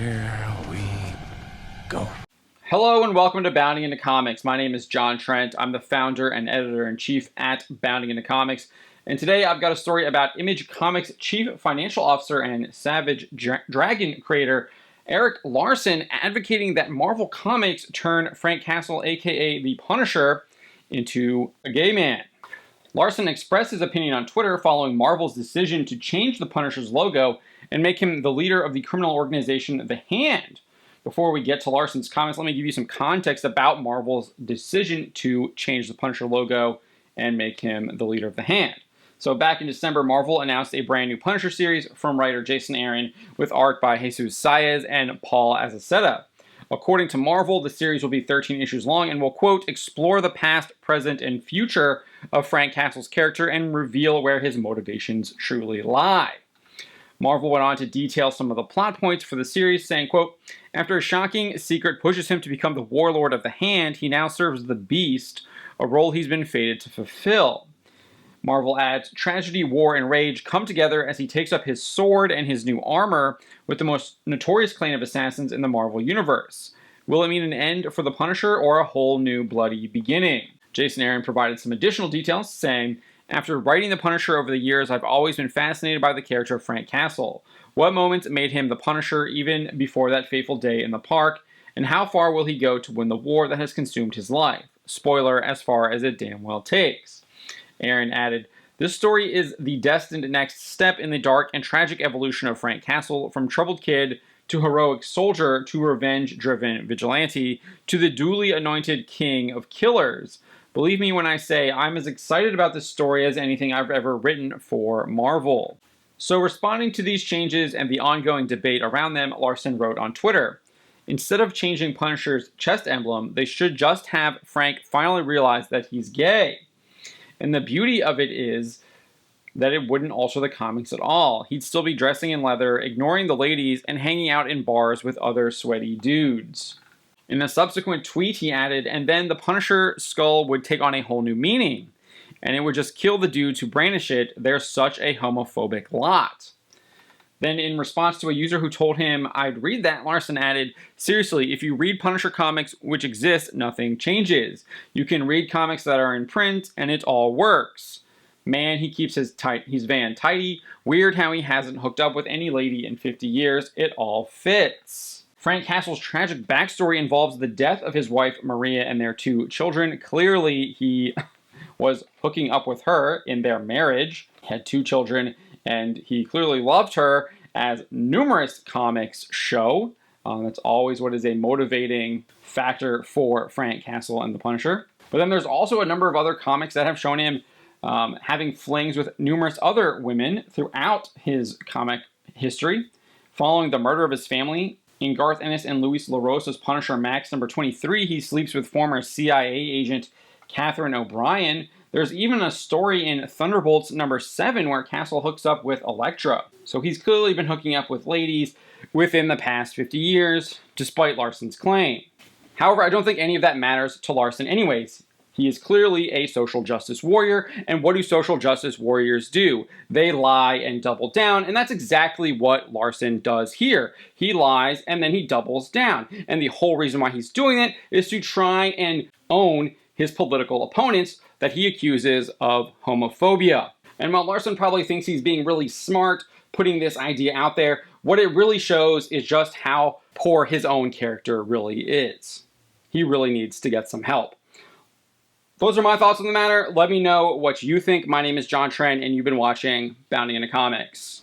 Here we go. Hello and welcome to Bounding Into Comics. My name is John Trent. I'm the founder and editor-in-chief at Bounding Into Comics. And today I've got a story about Image Comics Chief Financial Officer and Savage Dragon creator Erik Larsen advocating that Marvel Comics turn Frank Castle, aka the Punisher, into a gay man. Larsen expressed his opinion on Twitter following Marvel's decision to change the Punisher's logo and make him the leader of the criminal organization The Hand. Before we get to Larsen's comments, let me give you some context about Marvel's decision to change the Punisher logo and make him the leader of The Hand. So back in December, Marvel announced a brand new Punisher series from writer Jason Aaron with art by Jesus Saez and Paul Azaceta. According to Marvel, the series will be 13 issues long and will, quote, explore the past, present, and future of Frank Castle's character and reveal where his motivations truly lie. Marvel went on to detail some of the plot points for the series, saying, quote, after a shocking secret pushes him to become the warlord of the Hand, he now serves the Beast, a role he's been fated to fulfill. Marvel adds, tragedy, war, and rage come together as he takes up his sword and his new armor with the most notorious clan of assassins in the Marvel Universe. Will it mean an end for the Punisher or a whole new bloody beginning? Jason Aaron provided some additional details, saying, after writing the Punisher over the years, I've always been fascinated by the character of Frank Castle. What moments made him the Punisher even before that fateful day in the park, and how far will he go to win the war that has consumed his life? Spoiler, as far as it damn well takes. Aaron added, this story is the destined next step in the dark and tragic evolution of Frank Castle, from troubled kid to heroic soldier to revenge-driven vigilante to the duly anointed king of killers. Believe me when I say I'm as excited about this story as anything I've ever written for Marvel. So responding to these changes and the ongoing debate around them, Larsen wrote on Twitter, instead of changing Punisher's chest emblem, they should just have Frank finally realize that he's gay. And the beauty of it is that it wouldn't alter the comics at all. He'd still be dressing in leather, ignoring the ladies, and hanging out in bars with other sweaty dudes. In a subsequent tweet, he added, and then the Punisher skull would take on a whole new meaning, and it would just kill the dudes who brandish it. They're such a homophobic lot. Then in response to a user who told him I'd read that, Larsen added, seriously, if you read Punisher comics, which exist, nothing changes. You can read comics that are in print, and it all works. Man, he keeps his van tidy. Weird how he hasn't hooked up with any lady in 50 years. It all fits. Frank Castle's tragic backstory involves the death of his wife, Maria, and their 2 children. Clearly, he was hooking up with her in their marriage, had 2 children, and he clearly loved her, as numerous comics show. That's always what is a motivating factor for Frank Castle and the Punisher. But then there's also a number of other comics that have shown him having flings with numerous other women throughout his comic history. Following the murder of his family, in Garth Ennis and Luis LaRosa's Punisher Max number 23, he sleeps with former CIA agent Catherine O'Brien. There's even a story in Thunderbolts number 7 where Castle hooks up with Elektra. So he's clearly been hooking up with ladies within the past 50 years, despite Larsen's claim. However, I don't think any of that matters to Larsen anyways. He is clearly a social justice warrior, and what do social justice warriors do? They lie and double down, and that's exactly what Larsen does here. He lies, and then he doubles down. And the whole reason why he's doing it is to try and own his political opponents that he accuses of homophobia. And while Larsen probably thinks he's being really smart putting this idea out there, what it really shows is just how poor his own character really is. He really needs to get some help. Those are my thoughts on the matter. Let me know what you think. My name is John Trent, and you've been watching Bounding Into Comics.